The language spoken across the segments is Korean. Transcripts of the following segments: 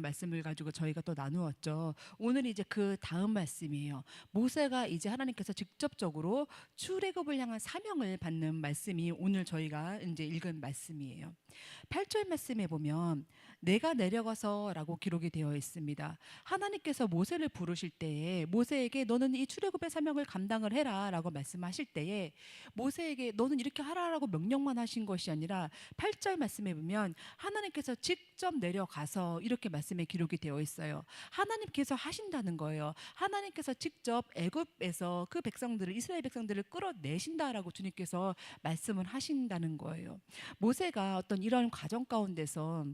말씀을 가지고 저희가 또 나누었죠. 오늘 이제 그 다음 말씀이에요. 모세가 이제 하나님께서 직접적으로 출애굽을 향한 사명을 받는 말씀이 오늘 저희가 이제 읽은 말씀이에요. 8절 말씀에 보면 내가 내려가서라고 기록이 되어 있습니다. 하나님께서 모세를 부르실 때에 모세에게 너는 이 출애굽의 사명을 감당을 해라라고 말씀하실 때에 모세에게 너는 이렇게 하라라고 명령만 하신 것이 아니라 8절 말씀에 보면 하나님께서 직접 내려가서 이렇게 말씀에 기록이 되어 있어요. 하나님께서 하신다는 거예요. 하나님께서 직접 애굽에서 그 백성들을 이스라엘 백성들을 끌어내신다라고 주님께서 말씀을 하신다는 거예요. 모세가 어떤 이런 과정 가운데서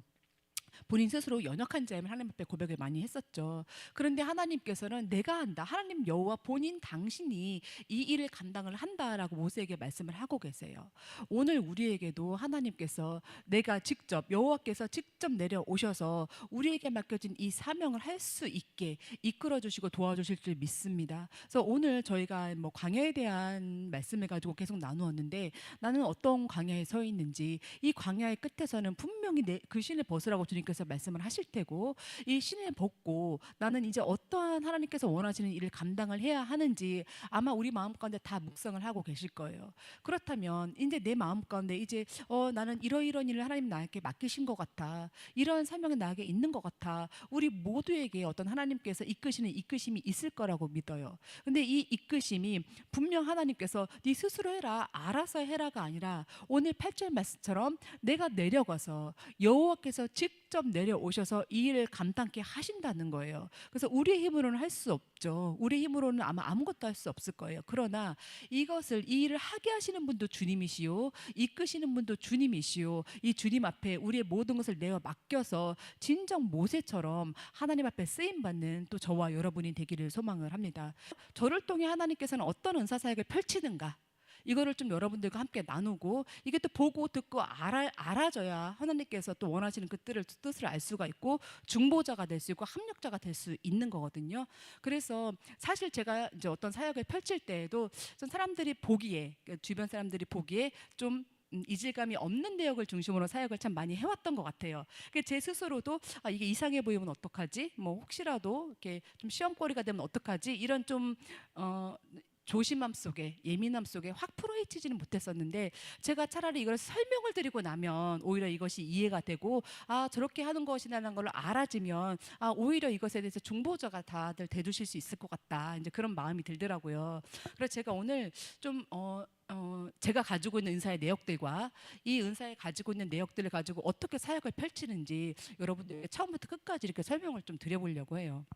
본인 스스로 연약한 자임을 하나님 앞에 고백을 많이 했었죠. 그런데 하나님께서는 내가 한다. 하나님 여호와 본인 당신이 이 일을 감당을 한다라고 모세에게 말씀을 하고 계세요. 오늘 우리에게도 하나님께서 내가 직접 여호와께서 직접 내려오셔서 우리에게 맡겨진 이 사명을 할 수 있게 이끌어 주시고 도와주실 줄 믿습니다. 그래서 오늘 저희가 뭐 광야에 대한 말씀을 가지고 계속 나누었는데 나는 어떤 광야에 서 있는지 이 광야의 끝에서는 분명히 그 신을 벗으라고 주님께서 말씀을 하실 테고 이 신을 벗고 나는 이제 어떠한 하나님께서 원하시는 일을 감당을 해야 하는지 아마 우리 마음 가운데 다 묵상을 하고 계실 거예요. 그렇다면 이제 내 마음 가운데 이제 나는 이러이러한 일을 하나님 나에게 맡기신 것 같아. 이러한 사명이 나에게 있는 것 같아. 우리 모두에게 어떤 하나님께서 이끄시는 이끄심이 있을 거라고 믿어요. 근데 이 이끄심이 분명 하나님께서 네 스스로 해라, 알아서 해라가 아니라 오늘 8절 말씀처럼 내가 내려가서 여호와께서 직접 내려오셔서 이 일을 감당케 하신다는 거예요. 그래서 우리의 힘으로는 할 수 없죠. 우리 힘으로는 아마 아무것도 할 수 없을 거예요. 그러나 이것을 이 일을 하게 하시는 분도 주님이시요 이끄시는 분도 주님이시요 이 주님 앞에 우리의 모든 것을 내어 맡겨서 진정 모세처럼 하나님 앞에 쓰임 받는 또 저와 여러분이 되기를 소망을 합니다. 저를 통해 하나님께서는 어떤 은사 사역을 펼치는가 이거를 좀 여러분들과 함께 나누고 이게 또 보고 듣고 알아져야 하나님께서 또 원하시는 그 뜻을 알 수가 있고 중보자가 될 수 있고 합력자가 될 수 있는 거거든요. 그래서 사실 제가 이제 어떤 사역을 펼칠 때에도 좀 사람들이 보기에 주변 사람들이 보기에 좀 이질감이 없는 내역을 중심으로 사역을 참 많이 해왔던 것 같아요. 제 스스로도 이게 이상해 보이면 어떡하지? 뭐 혹시라도 이렇게 좀 시험거리가 되면 어떡하지? 이런 좀 조심함 속에 예민함 속에 확 풀어헤치지는 못했었는데 제가 차라리 이걸 설명을 드리고 나면 오히려 이것이 이해가 되고 저렇게 하는 것이라는 걸 알아지면 오히려 이것에 대해서 중보자가 다들 돼주실 수 있을 것 같다 이제 그런 마음이 들더라고요. 그래서 제가 오늘 좀 제가 가지고 있는 은사의 내역들과 이 은사에 가지고 있는 내역들을 가지고 어떻게 사역을 펼치는지 여러분들에게 처음부터 끝까지 이렇게 설명을 좀 드려보려고 해요.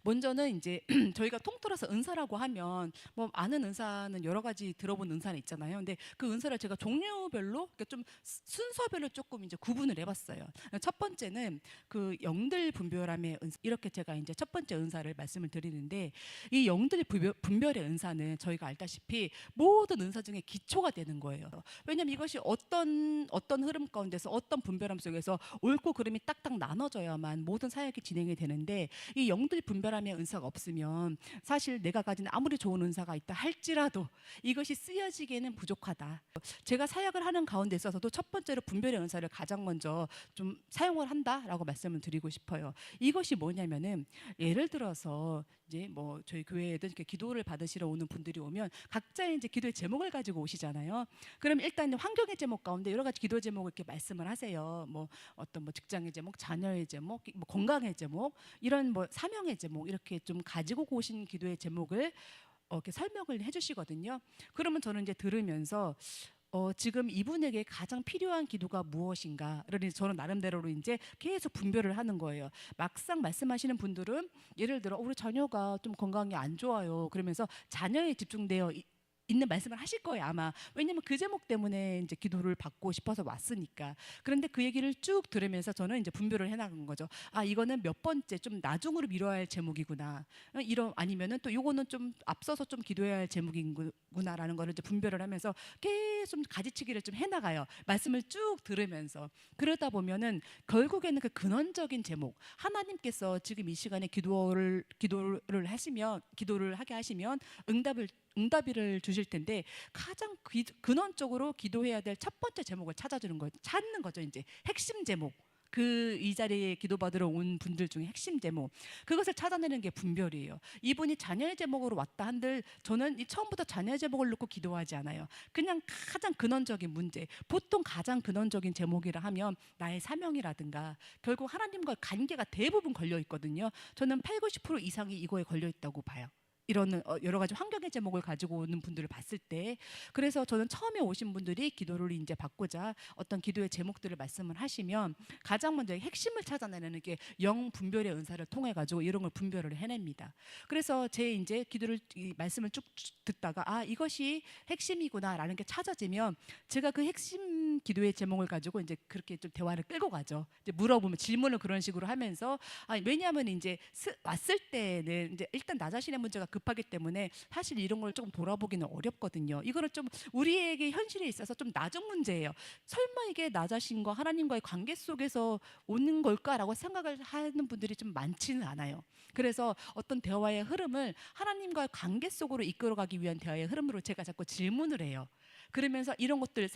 먼저는 이제 저희가 통틀어서 은사라고 하면 뭐 아는 은사는 여러 가지 들어본 은사는 있잖아요. 근데 그 은사를 제가 종류별로 그러니까 좀 순서별로 조금 이제 구분을 해봤어요. 첫 번째는 그 영들 분별함의 은사 이렇게 제가 이제 첫 번째 은사를 말씀을 드리는데 이 영들 분별의 은사는 저희가 알다시피 모든 은사 중에 기초가 되는 거예요. 왜냐하면 이것이 어떤 흐름 가운데서 어떤 분별함 속에서 옳고 그름이 딱딱 나눠져야만 모든 사역이 진행이 되는데 이 영들 분별함의 은사가 없으면 사실 내가 가진 아무리 좋은 은사가 있다 할지라도 이것이 쓰여지기에는 부족하다. 제가 사역을 하는 가운데 있어서도 첫 번째로 분별의 은사를 가장 먼저 좀 사용을 한다라고 말씀을 드리고 싶어요. 이것이 뭐냐면은 예를 들어서 이제 뭐 저희 교회에든 이렇게 기도를 받으시러 오는 분들이 오면 각자의 이제 기도의 제목을 가지고 오시잖아요. 그럼 일단 환경의 제목 가운데 여러 가지 기도 제목을 이렇게 말씀을 하세요. 뭐 어떤 뭐 직장의 제목, 자녀의 제목, 뭐 건강의 제목, 이런 뭐 사명의 제목 이렇게 좀 가지고 오신 기도의 제목을 이렇게 설명을 해주시거든요. 그러면 저는 이제 들으면서 지금 이분에게 가장 필요한 기도가 무엇인가를 저는 나름대로 이제 계속 분별을 하는 거예요. 막상 말씀하시는 분들은 예를 들어 우리 자녀가 좀 건강이 안 좋아요. 그러면서 자녀에 집중되어 있는 말씀을 하실 거예요 아마. 왜냐면 그 제목 때문에 이제 기도를 받고 싶어서 왔으니까. 그런데 그 얘기를 쭉 들으면서 저는 이제 분별을 해나간 거죠. 이거는 몇 번째 좀 나중으로 미뤄야 할 제목이구나. 아니면은 또 요거는 좀 앞서서 좀 기도해야 할 제목이구나라는 거를 이제 분별을 하면서 계속 가지치기를 좀 해나가요. 말씀을 쭉 들으면서. 그러다 보면은 결국에는 그 근원적인 제목 하나님께서 지금 이 시간에 기도를 하게 하시면 응답을 주실 텐데 가장 근원적으로 기도해야 될 첫 번째 제목을 찾는 거죠. 이제 핵심 제목. 그 이 자리에 기도받으러 온 분들 중에 핵심 제목, 그것을 찾아내는 게 분별이에요. 이분이 자녀의 제목으로 왔다 한들 저는 이 처음부터 자녀의 제목을 놓고 기도하지 않아요. 그냥 가장 근원적인 문제, 보통 가장 근원적인 제목이라 하면 나의 사명이라든가 결국 하나님과의 관계가 대부분 걸려 있거든요. 저는 8, 90% 이상이 이거에 걸려 있다고 봐요. 이런 여러 가지 환경의 제목을 가지고 오는 분들을 봤을 때, 그래서 저는 처음에 오신 분들이 기도를 이제 받고자 어떤 기도의 제목들을 말씀을 하시면 가장 먼저 핵심을 찾아내는 게 영 분별의 은사를 통해 가지고 이런 걸 분별을 해냅니다. 그래서 제 이제 기도를 이 말씀을 쭉 듣다가 아 이것이 핵심이구나라는 게 찾아지면 제가 그 핵심 기도의 제목을 가지고 이제 그렇게 좀 대화를 끌고 가죠. 이제 물어보면 질문을 그런 식으로 하면서 왜냐하면 이제 왔을 때는 이제 일단 나 자신의 문제가 급하기 때문에 사실 이런 걸 조금 돌아보기는 어렵거든요. 이거는 좀 우리에게 현실에 있어서 좀 낮은 문제예요. 설마 이게 나 자신과 하나님과의 관계 속에서 오는 걸까라고 생각을 하는 분들이 좀 많지는 않아요. 그래서 어떤 대화의 흐름을 하나님과의 관계 속으로 이끌어가기 위한 대화의 흐름으로 제가 자꾸 질문을 해요. 그러면서 이런 것들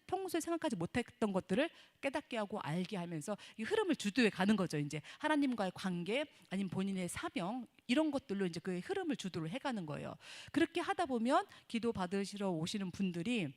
평소에 생각하지 못했던 것들을 깨닫게 하고 알게 하면서 이 흐름을 주도해 가는 거죠. 이제 하나님과의 관계 아니면 본인의 사명 이런 것들로 이제 그 흐름을 주도를 해가는 거예요. 그렇게 하다 보면 기도 받으시러 오시는 분들이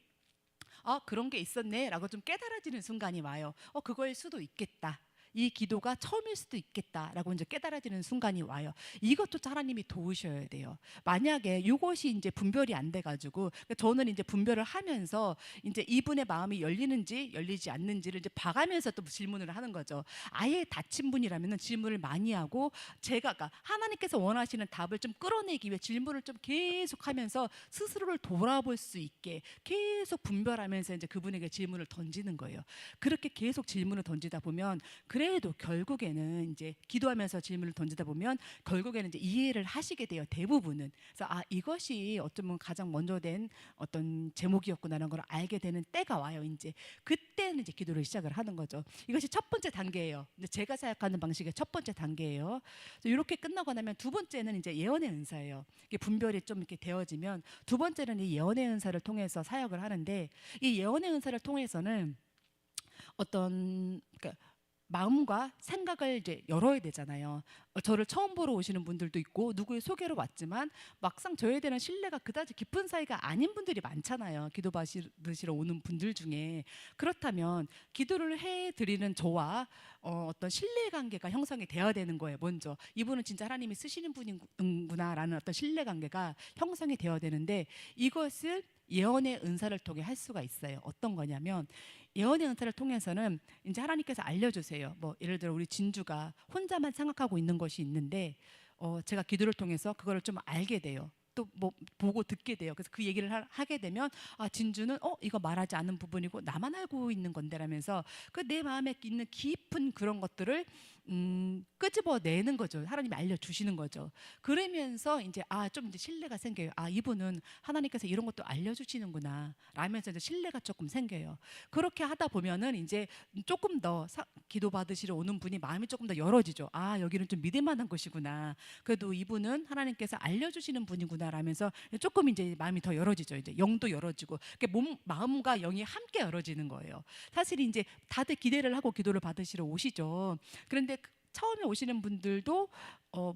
그런 게 있었네라고 좀 깨달아지는 순간이 와요. 그거일 수도 있겠다. 이 기도가 처음일 수도 있겠다라고 이제 깨달아지는 순간이 와요. 이것도 하나님이 도우셔야 돼요. 만약에 이것이 이제 분별이 안 돼가지고 저는 이제 분별을 하면서 이제 이분의 마음이 열리는지 열리지 않는지를 이제 봐가면서 또 질문을 하는 거죠. 아예 닫힌 분이라면은 질문을 많이 하고 제가 하나님께서 원하시는 답을 좀 끌어내기 위해 질문을 좀 계속하면서 스스로를 돌아볼 수 있게 계속 분별하면서 이제 그분에게 질문을 던지는 거예요. 그렇게 계속 질문을 던지다 보면 그래도 결국에는 이제 기도하면서 질문을 던지다 보면 결국에는 이제 이해를 하시게 돼요. 대부분은. 그래서 이것이 어쩌면 가장 먼저 된 어떤 제목이었구나라는 걸 알게 되는 때가 와요. 이제 그때는 이제 기도를 시작을 하는 거죠. 이것이 첫 번째 단계예요. 제가 생각하는 방식의 첫 번째 단계예요. 이렇게 끝나고 나면 두 번째는 이제 예언의 은사예요. 이게 분별이 좀 이렇게 되어지면 두 번째는 이 예언의 은사를 통해서 사역을 하는데 이 예언의 은사를 통해서는 어떤 그러니까 마음과 생각을 이제 열어야 되잖아요. 저를 처음 보러 오시는 분들도 있고 누구의 소개로 왔지만 막상 저에 대한 신뢰가 그다지 깊은 사이가 아닌 분들이 많잖아요. 기도 받으시러 오는 분들 중에. 그렇다면 기도를 해드리는 저와 어떤 신뢰관계가 형성이 되어야 되는 거예요. 먼저 이분은 진짜 하나님이 쓰시는 분이구나라는 어떤 신뢰관계가 형성이 되어야 되는데 이것을 예언의 은사를 통해 할 수가 있어요. 어떤 거냐면 예언의 은사를 통해서는 이제 하나님께서 알려주세요. 뭐 예를 들어 우리 진주가 혼자만 생각하고 있는 것이 있는데 제가 기도를 통해서 그거를 좀 알게 돼요. 또 뭐 보고 듣게 돼요. 그래서 그 얘기를 하게 되면 진주는 이거 말하지 않은 부분이고 나만 알고 있는 건데라면서 그 내 마음에 있는 깊은 그런 것들을 끄집어내는 거죠. 하나님이 알려주시는 거죠. 그러면서 이제 좀 이제 신뢰가 생겨요. 이분은 하나님께서 이런 것도 알려주시는구나 라면서 이제 신뢰가 조금 생겨요. 그렇게 하다 보면은 이제 조금 더 기도 받으시러 오는 분이 마음이 조금 더 열어지죠. 여기는 좀 믿을 만한 곳이구나. 그래도 이분은 하나님께서 알려주시는 분이구나 라면서 조금 이제 마음이 더 열어지죠. 이제 영도 열어지고 마음과 영이 함께 열어지는 거예요. 사실 이제 다들 기대를 하고 기도를 받으시러 오시죠. 그런데 처음에 오시는 분들도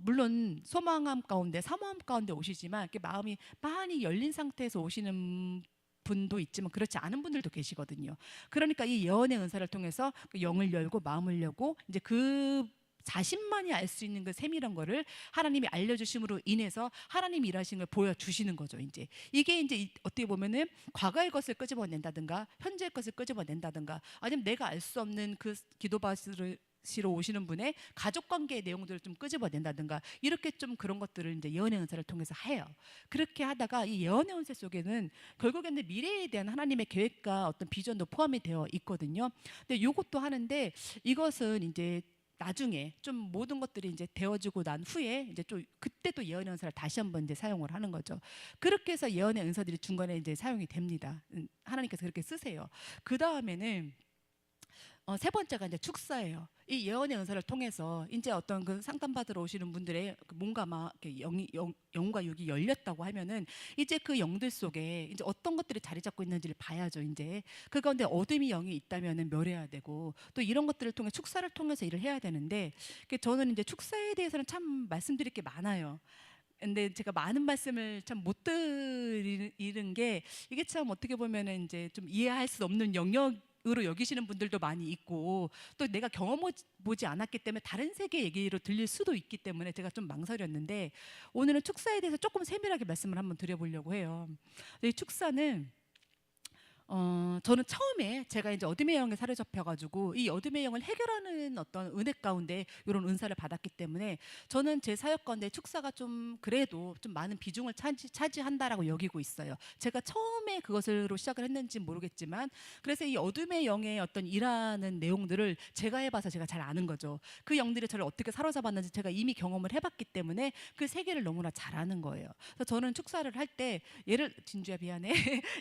물론 소망함 가운데 사모함 가운데 오시지만 이렇게 마음이 많이 열린 상태에서 오시는 분도 있지만 그렇지 않은 분들도 계시거든요. 그러니까 이 예언의 은사를 통해서 영을 열고 마음을 열고 이제 그 자신만이 알 수 있는 그 세밀한 거를 하나님이 알려주심으로 인해서 하나님이 일하신 걸 보여주시는 거죠. 이게 이제 어떻게 보면은 과거의 것을 끄집어낸다든가 현재의 것을 끄집어낸다든가 아니면 내가 알 수 없는 그 기도받으러 오시는 분의 가족관계의 내용들을 좀 끄집어낸다든가 이렇게 좀 그런 것들을 이제 예언의 은사를 통해서 해요. 그렇게 하다가 이 예언의 은사 속에는 결국에는 미래에 대한 하나님의 계획과 어떤 비전도 포함이 되어 있거든요. 근데 이것도 하는데 이것은 이제 나중에 좀 모든 것들이 이제 되어지고 난 후에 이제 좀 그때 또 예언의 은사를 다시 한번 이제 사용을 하는 거죠. 그렇게 해서 예언의 은사들이 중간에 이제 사용이 됩니다. 하나님께서 그렇게 쓰세요. 그 다음에는 세 번째가 이제 축사예요. 이 예언의 은사를 통해서 이제 어떤 그 상담받으러 오시는 분들의 그 뭔가 막 이렇게 영과 육이 열렸다고 하면은 이제 그 영들 속에 이제 어떤 것들이 자리 잡고 있는지를 봐야죠. 이제 그 가운데 어둠이 영이 있다면은 멸해야 되고 또 이런 것들을 통해 축사를 통해서 일을 해야 되는데 저는 이제 축사에 대해서는 참 말씀드릴 게 많아요. 근데 제가 많은 말씀을 참 못 드리는 게 이게 참 어떻게 보면은 이제 좀 이해할 수 없는 영역으로 여기시는 분들도 많이 있고 또 내가 경험해보지 않았기 때문에 다른 세계 얘기로 들릴 수도 있기 때문에 제가 좀 망설였는데 오늘은 축사에 대해서 조금 세밀하게 말씀을 한번 드려보려고 해요. 이 축사는 저는 처음에 제가 이제 어둠의 영에 사로잡혀가지고 이 어둠의 영을 해결하는 어떤 은혜 가운데 이런 은사를 받았기 때문에 저는 제 사역 가운데 축사가 좀 그래도 좀 많은 비중을 차지한다라고 여기고 있어요. 제가 처음에 그것으로 시작을 했는지 모르겠지만 그래서 이 어둠의 영의 어떤 일하는 내용들을 제가 해봐서 제가 잘 아는 거죠. 그 영들이 저를 어떻게 사로잡았는지 제가 이미 경험을 해봤기 때문에 그 세계를 너무나 잘 아는 거예요. 그래서 저는 축사를 할 때 진주야 미안해.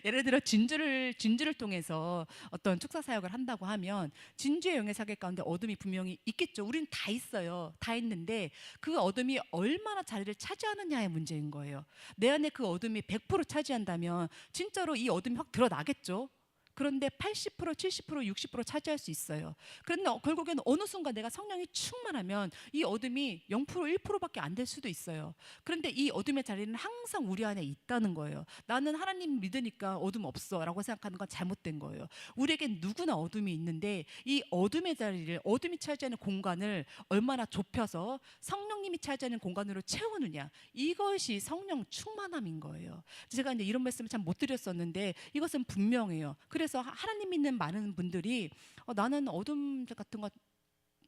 예를 들어 진주를 통해서 어떤 축사 사역을 한다고 하면 진주의 영의 사계 가운데 어둠이 분명히 있겠죠. 우리는 다 있어요. 다 있는데 그 어둠이 얼마나 자리를 차지하느냐의 문제인 거예요. 내 안에 그 어둠이 100% 차지한다면 진짜로 이 어둠이 확 드러나겠죠. 그런데 80%, 70%, 60% 차지할 수 있어요. 그런데 결국에는 어느 순간 내가 성령이 충만하면 이 어둠이 0%, 1%밖에 안 될 수도 있어요. 그런데 이 어둠의 자리는 항상 우리 안에 있다는 거예요. 나는 하나님 믿으니까 어둠 없어 라고 생각하는 건 잘못된 거예요. 우리에겐 누구나 어둠이 있는데 이 어둠의 자리를, 어둠이 차지하는 공간을 얼마나 좁혀서 성령님이 차지하는 공간으로 채우느냐, 이것이 성령 충만함인 거예요. 제가 이제 이런 말씀을 참 못 드렸었는데 이것은 분명해요. 그래서 하나님 믿는 많은 분들이 나는 어둠 같은 거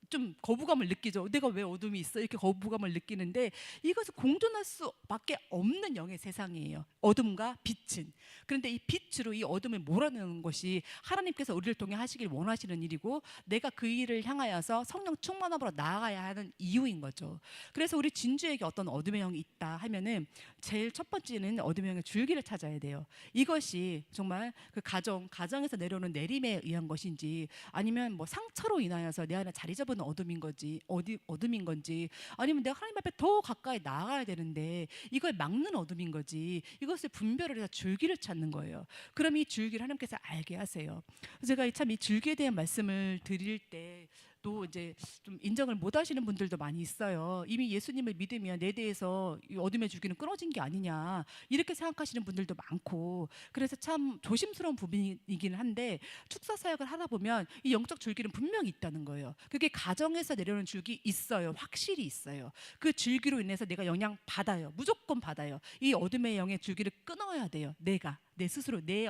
좀 거부감을 느끼죠. 내가 왜 어둠이 있어? 이렇게 거부감을 느끼는데 이것은 공존할 수밖에 없는 영의 세상이에요. 어둠과 빛은. 그런데 이 빛으로 이 어둠을 몰아내는 것이 하나님께서 우리를 통해 하시길 원하시는 일이고 내가 그 일을 향하여서 성령 충만함으로 나아가야 하는 이유인 거죠. 그래서 우리 진주에게 어떤 어둠의 영이 있다 하면은 제일 첫 번째는 어둠의 영의 줄기를 찾아야 돼요. 이것이 정말 그 가정에서 내려오는 내림에 의한 것인지 아니면 뭐 상처로 인하여서 내 안에 자리 잡은 어둠인 건지 어둠인 건지 아니면 내가 하나님 앞에 더 가까이 나아가야 되는데 이걸 막는 어둠인 거지 이것을 분별을 해서 줄기를 찾는 거예요. 그럼 이 줄기를 하나님께서 알게 하세요. 제가 참 이 줄기에 대한 말씀을 드릴 때 또 이제 좀 인정을 못 하시는 분들도 많이 있어요. 이미 예수님을 믿으면 내 대해서 이 어둠의 줄기는 끊어진 게 아니냐 이렇게 생각하시는 분들도 많고 그래서 참 조심스러운 부분이긴 한데 축사 사역을 하다 보면 이 영적 줄기는 분명히 있다는 거예요. 그게 가정에서 내려오는 줄기 있어요. 확실히 있어요. 그 줄기로 인해서 내가 영향 받아요. 무조건 받아요. 이 어둠의 영의 줄기를 끊어야 돼요. 내 스스로 내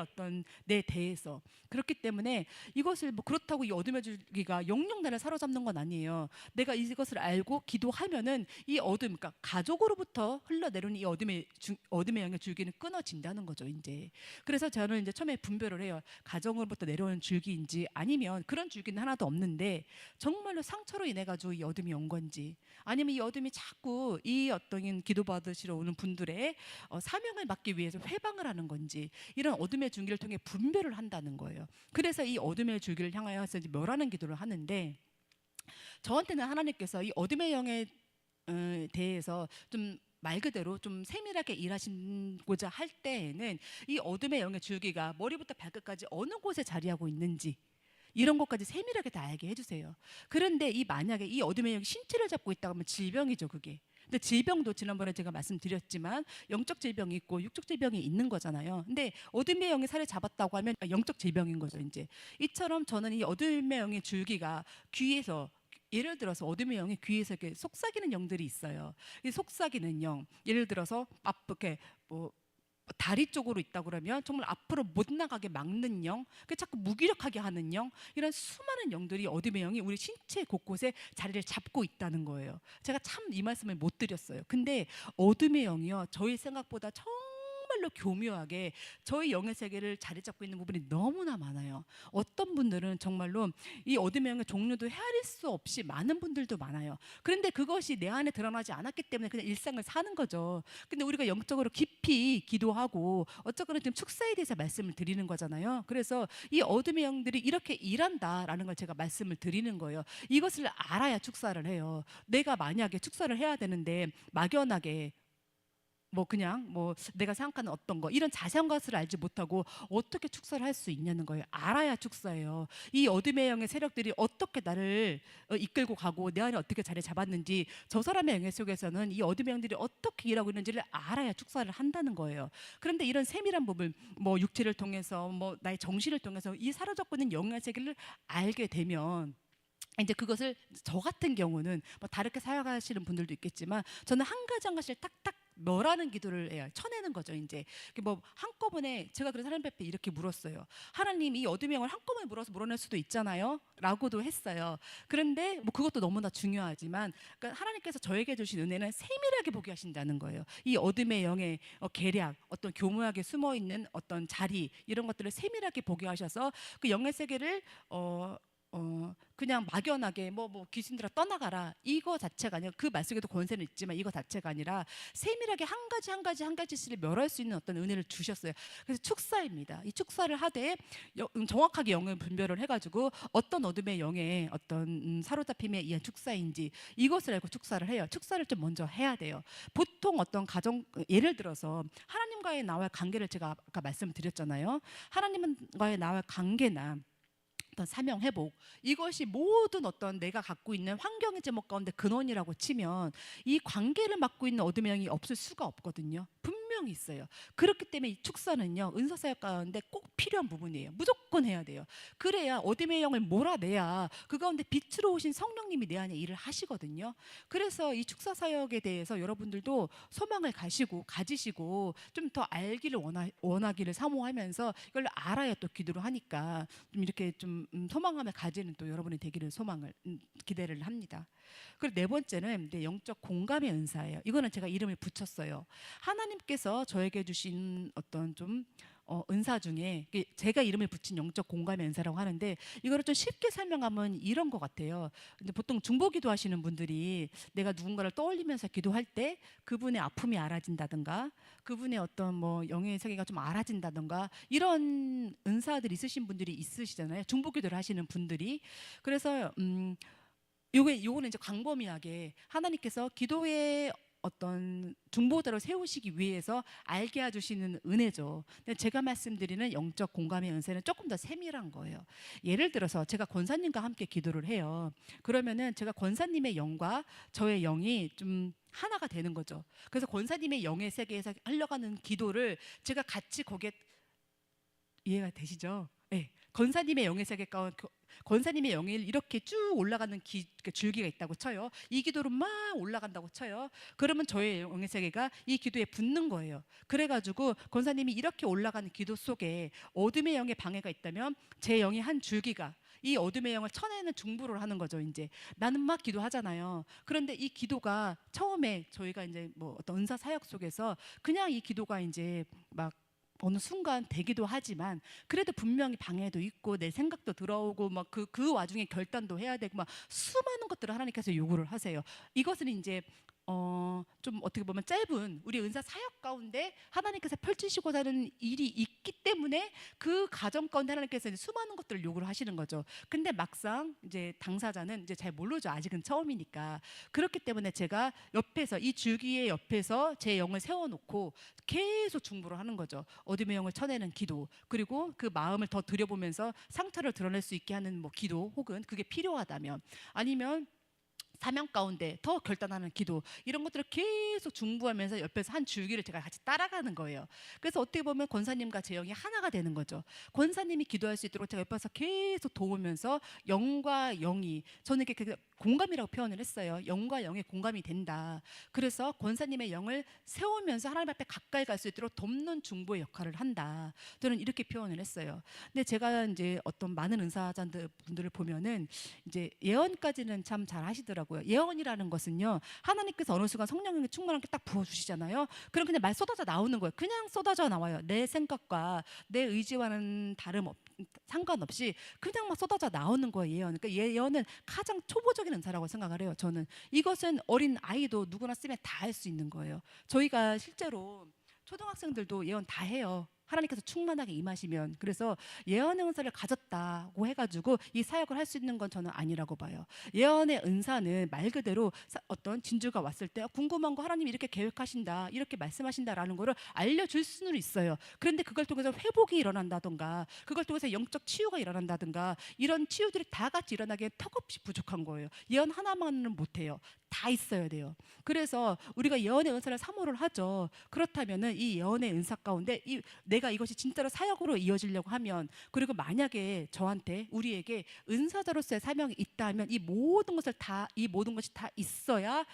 대해서. 그렇기 때문에 이것을 뭐 그렇다고 이 어둠의 줄기가 영영 나를 사로잡는 건 아니에요. 내가 이것을 알고 기도하면은 이 어둠, 그러니까 가족으로부터 흘러내려오는 이 어둠의 영의 줄기는 끊어진다는 거죠. 이제 그래서 저는 이제 처음에 분별을 해요. 가정으로부터 내려오는 줄기인지 아니면 그런 줄기는 하나도 없는데 정말로 상처로 인해 가지고 이 어둠이 온 건지 아니면 이 어둠이 자꾸 이 어떤 기도 받으시러 오는 분들의 사명을 맡기 위해서 회방을 하는 건지 이런 어둠의 줄기를 통해 분별을 한다는 거예요. 그래서 이 어둠의 줄기를 향하여서 이제 멸하는 기도를 하는데 저한테는 하나님께서 이 어둠의 영에 대해서 좀 말 그대로 좀 세밀하게 일하시고자 할 때에는 이 어둠의 영의 줄기가 머리부터 발끝까지 어느 곳에 자리하고 있는지 이런 것까지 세밀하게 다 알게 해주세요. 그런데 만약에 이 어둠의 영이 신체를 잡고 있다고 하면 질병이죠, 그게. 근데 질병도 지난번에 제가 말씀드렸지만 영적 질병이 있고 육적 질병이 있는 거잖아요. 근데 어둠의 영이 살을 잡았다고 하면 영적 질병인 거죠, 이제. 이처럼 저는 이 어둠의 영의 줄기가 귀에서 예를 들어서 어둠의 영이 귀에서 이렇게 속삭이는 영들이 있어요. 이 속삭이는 영, 예를 들어서 이렇게 뭐 다리 쪽으로 있다 그러면 정말 앞으로 못 나가게 막는 영, 그 자꾸 무기력하게 하는 영, 이런 수많은 영들이 어둠의 영이 우리 신체 곳곳에 자리를 잡고 있다는 거예요. 제가 참 이 말씀을 못 드렸어요. 근데 어둠의 영이요, 저희 생각보다 정말로 정말로 교묘하게 저희 영의 세계를 자리 잡고 있는 부분이 너무나 많아요. 어떤 분들은 정말로 이 어둠의 영의 종류도 헤아릴 수 없이 많은 분들도 많아요. 그런데 그것이 내 안에 드러나지 않았기 때문에 그냥 일상을 사는 거죠. 근데 우리가 영적으로 깊이 기도하고 어쨌거나 지금 축사에 대해서 말씀을 드리는 거잖아요. 그래서 이 어둠의 영들이 이렇게 일한다라는 걸 제가 말씀을 드리는 거예요. 이것을 알아야 축사를 해요. 내가 만약에 축사를 해야 되는데 막연하게 뭐 그냥 뭐 내가 생각하는 어떤 거 이런 자세한 것을 알지 못하고 어떻게 축사를 할 수 있냐는 거예요. 알아야 축사예요. 이 어둠의 영의 세력들이 어떻게 나를 이끌고 가고 내 안에 어떻게 자리 잡았는지, 저 사람의 영의 속에서는 이 어둠의 영들이 어떻게 일하고 있는지를 알아야 축사를 한다는 거예요. 그런데 이런 세밀한 부분, 뭐 육체를 통해서 뭐 나의 정신을 통해서 이 사로잡고 있는 영의 세계를 알게 되면 이제 그것을, 저 같은 경우는 뭐 다르게 사용하시는 분들도 있겠지만 저는 한 가지 한 가지를 딱딱 멸하는 기도를 해요. 쳐내는 거죠. 이제 뭐 한꺼번에, 제가 그래서 하나님 앞에 이렇게 물었어요. 하나님, 이 어둠의 영을 한꺼번에 물어서 물어낼 수도 있잖아요 라고도 했어요. 그런데 뭐 그것도 너무나 중요하지만, 그러니까 하나님께서 저에게 주신 은혜는 세밀하게 보게 하신다는 거예요. 이 어둠의 영의 계략, 어떤 교묘하게 숨어있는 어떤 자리, 이런 것들을 세밀하게 보게 하셔서 그 영의 세계를 그냥 막연하게 뭐 귀신들아 떠나가라, 이거 자체가 아니라, 그 말 속에도 권세는 있지만 이거 자체가 아니라 세밀하게 한 가지 한 가지 한 가지씩을 멸할 수 있는 어떤 은혜를 주셨어요. 그래서 축사입니다. 이 축사를 하되 정확하게 영을 분별을 해가지고 어떤 어둠의 영의 어떤 사로잡힘에 의한 축사인지 이것을 알고 축사를 해요. 축사를 좀 먼저 해야 돼요. 보통 어떤 가정, 예를 들어서 하나님과의 나와의 관계를 제가 아까 말씀드렸잖아요. 하나님과의 나와의 관계나 어떤 사명 회복, 이것이 모든 어떤 내가 갖고 있는 환경의 제목 가운데 근원이라고 치면 이 관계를 맡고 있는 어둠의 영이 없을 수가 없거든요. 분명히 있어요. 그렇기 때문에 이 축사는요, 은사사역 가운데 꼭 필요한 부분이에요. 무조건 해야 돼요. 그래야 어둠의 영을 몰아내야 그 가운데 빛으로 오신 성령님이 내 안에 일을 하시거든요. 그래서 이 축사사역에 대해서 여러분들도 소망을 가지시고 좀 더 알기를 원하기를 사모하면서 이걸 알아야 또 기도를 하니까 좀 이렇게 좀 소망감을 가지는 또 여러분이 되기를 기대를 합니다. 그리고 네 번째는 영적 공감의 은사예요. 이거는 제가 이름을 붙였어요. 하나님께서 저에게 주신 어떤 좀 은사 중에 제가 이름을 붙인 영적 공감의 은사라고 하는데, 이거를 좀 쉽게 설명하면 이런 것 같아요. 근데 보통 중보기도 하시는 분들이 내가 누군가를 떠올리면서 기도할 때 그분의 아픔이 알아진다든가, 그분의 어떤 뭐 영의 세계가 좀 알아진다든가, 이런 은사들 있으신 분들이 있으시잖아요. 중보기도를 하시는 분들이. 그래서 요거는 이제 광범위하게 하나님께서 기도의 어떤 중보자로 세우시기 위해서 알게 해주시는 은혜죠. 근데 제가 말씀드리는 영적 공감의 은혜는 조금 더 세밀한 거예요. 예를 들어서 제가 권사님과 함께 기도를 해요. 그러면은 제가 권사님의 영과 저의 영이 좀 하나가 되는 거죠. 그래서 권사님의 영의 세계에서 흘러가는 기도를 제가 같이 거기에, 이해가 되시죠? 네. 권사님의 영의 세계 가운데, 권사님의 영이 이렇게 쭉 올라가는 줄기가 있다고 쳐요. 이 기도로 막 올라간다고 쳐요. 그러면 저의 영의 세계가 이 기도에 붙는 거예요. 그래가지고 권사님이 이렇게 올라가는 기도 속에 어둠의 영의 방해가 있다면 제 영의 한 줄기가 이 어둠의 영을 쳐내는 중보를 하는 거죠. 이제 나는 막 기도하잖아요. 그런데 이 기도가 처음에 저희가 이제 뭐 어떤 은사 사역 속에서 그냥 이 기도가 이제 막 어느 순간 되기도 하지만, 그래도 분명히 방해도 있고 내 생각도 들어오고 막 그 와중에 결단도 해야 되고 막 수많은 것들을 하나님께서 요구를 하세요. 이것은 이제 좀 어떻게 보면 짧은 우리 은사 사역 가운데 하나님께서 펼치시고자 하는 일이 있기 때문에 그 가정 가운데 하나님께서 이제 수많은 것들을 요구를 하시는 거죠. 근데 막상 이제 당사자는 이제 잘 모르죠. 아직은 처음이니까. 그렇기 때문에 제가 옆에서, 이 줄기의 옆에서 제 영을 세워놓고 계속 중보를 하는 거죠. 어둠의 영을 쳐내는 기도, 그리고 그 마음을 더 들여보면서 상처를 드러낼 수 있게 하는 뭐 기도, 혹은 그게 필요하다면, 아니면 사명 가운데 더 결단하는 기도, 이런 것들을 계속 중보하면서 옆에서 한 줄기를 제가 같이 따라가는 거예요. 그래서 어떻게 보면 권사님과 제 영이 하나가 되는 거죠. 권사님이 기도할 수 있도록 제가 옆에서 계속 도우면서 영과 영이, 저는 이렇게 공감이라고 표현을 했어요. 영과 영의 공감이 된다. 그래서 권사님의 영을 세우면서 하나님 앞에 가까이 갈 수 있도록 돕는 중보의 역할을 한다. 저는 이렇게 표현을 했어요. 근데 제가 이제 어떤 많은 은사자분들을 보면은 이제 예언까지는 참 잘 하시더라고요. 있더라고요. 예언이라는 것은요, 하나님께서 어느 순간 성령의 충만한 게 딱 부어주시잖아요. 그럼 그냥 말 쏟아져 나오는 거예요. 그냥 쏟아져 나와요. 내 생각과 내 의지와는 상관없이 그냥 막 쏟아져 나오는 거예요. 예언. 그러니까 예언은 가장 초보적인 은사라고 생각을 해요. 저는 이것은 어린 아이도 누구나 쓰면 다 할 수 있는 거예요. 저희가 실제로 초등학생들도 예언 다 해요. 하나님께서 충만하게 임하시면. 그래서 예언의 은사를 가졌다고 해가지고 이 사역을 할 수 있는 건 저는 아니라고 봐요. 예언의 은사는 말 그대로 어떤 진주가 왔을 때 궁금한 거 하나님이 이렇게 계획하신다, 이렇게 말씀하신다라는 거를 알려줄 수는 있어요. 그런데 그걸 통해서 회복이 일어난다던가, 그걸 통해서 영적 치유가 일어난다던가, 이런 치유들이 다 같이 일어나기에 턱없이 부족한 거예요. 예언 하나만은 못해요. 다 있어야 돼요. 그래서 우리가 예언의 은사를 사모를 하죠. 그렇다면은 이 예언의 은사 가운데 내가 이것이 진짜로 사역으로 이어지려고 하면, 그리고 만약에 저한테 우리에게 은사자로서의 사명이 있다면 이 모든 것이 다 있어야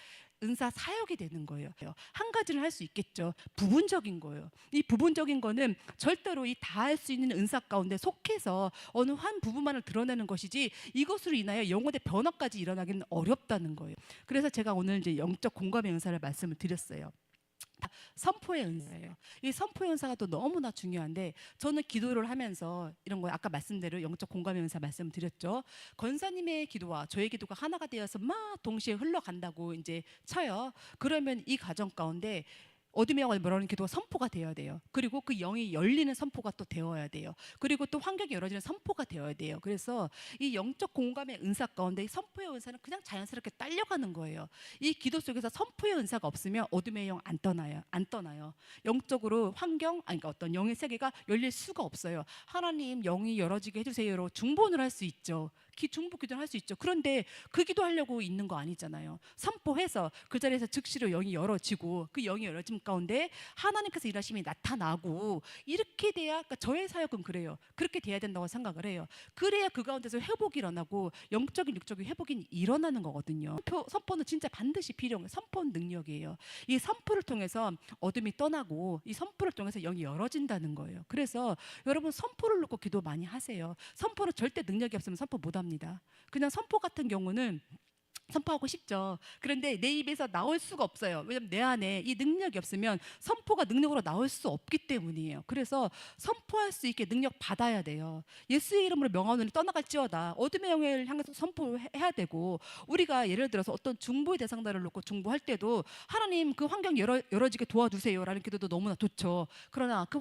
은사 사역이 되는 거예요. 한 가지를 할 수 있겠죠. 부분적인 거예요. 이 부분적인 거는 절대로 이 다 할 수 있는 은사 가운데 속해서 어느 한 부분만을 드러내는 것이지, 이것으로 인하여 영혼의 변화까지 일어나기는 어렵다는 거예요. 그래서 제가 오늘 이제 영적 공감의 은사를 말씀을 드렸어요. 선포의 은사예요. 이 선포의 은사가 또 너무나 중요한데, 저는 기도를 하면서 이런 거 아까 말씀대로 영적 공감의 은사 말씀드렸죠. 권사님의 기도와 저의 기도가 하나가 되어서 막 동시에 흘러간다고 이제 쳐요. 그러면 이 과정 가운데 어둠의 영을 멸하는 기도가 선포가 되어야 돼요. 그리고 그 영이 열리는 선포가 또 되어야 돼요. 그리고 또 환경이 열어지는 선포가 되어야 돼요. 그래서 이 영적 공감의 은사 가운데 이 선포의 은사는 그냥 자연스럽게 딸려가는 거예요. 이 기도 속에서 선포의 은사가 없으면 어둠의 영 안 떠나요. 영적으로 그러니까 어떤 영의 세계가 열릴 수가 없어요. 하나님 영이 열어지게 해주세요로 중본을 할 수 있죠. 중보 기도를 할 수 있죠. 그런데 그 기도하려고 있는 거 아니잖아요. 선포해서 그 자리에서 즉시로 영이 열어지고, 그 영이 열어짐 가운데 하나님께서 일하심이 나타나고, 이렇게 돼야, 그러니까 저의 사역은 그래요. 그렇게 돼야 된다고 생각을 해요. 그래야 그 가운데서 회복이 일어나고 영적인 육적인 회복이 일어나는 거거든요. 선포는 진짜 반드시 필요한 선포 능력이에요. 이 선포를 통해서 어둠이 떠나고, 이 선포를 통해서 영이 열어진다는 거예요. 그래서 여러분 선포를 놓고 기도 많이 하세요. 선포는 절대 능력이 없으면 선포 못 합니다. 그냥 선포 같은 경우는 선포하고 싶죠. 그런데 내 입에서 나올 수가 없어요. 왜냐하면 내 안에 이 능력이 없으면 선포가 능력으로 나올 수 없기 때문이에요. 그래서 선포할 수 있게 능력 받아야 돼요. 예수의 이름으로 명하노니 떠나갈지어다. 어둠의 영을 향해서 선포해야 되고, 우리가 예를 들어서 어떤 중보의 대상자를 놓고 중보할 때도 하나님 그 환경이 열어지게 도와주세요라는 기도도 너무나 좋죠. 그러나 그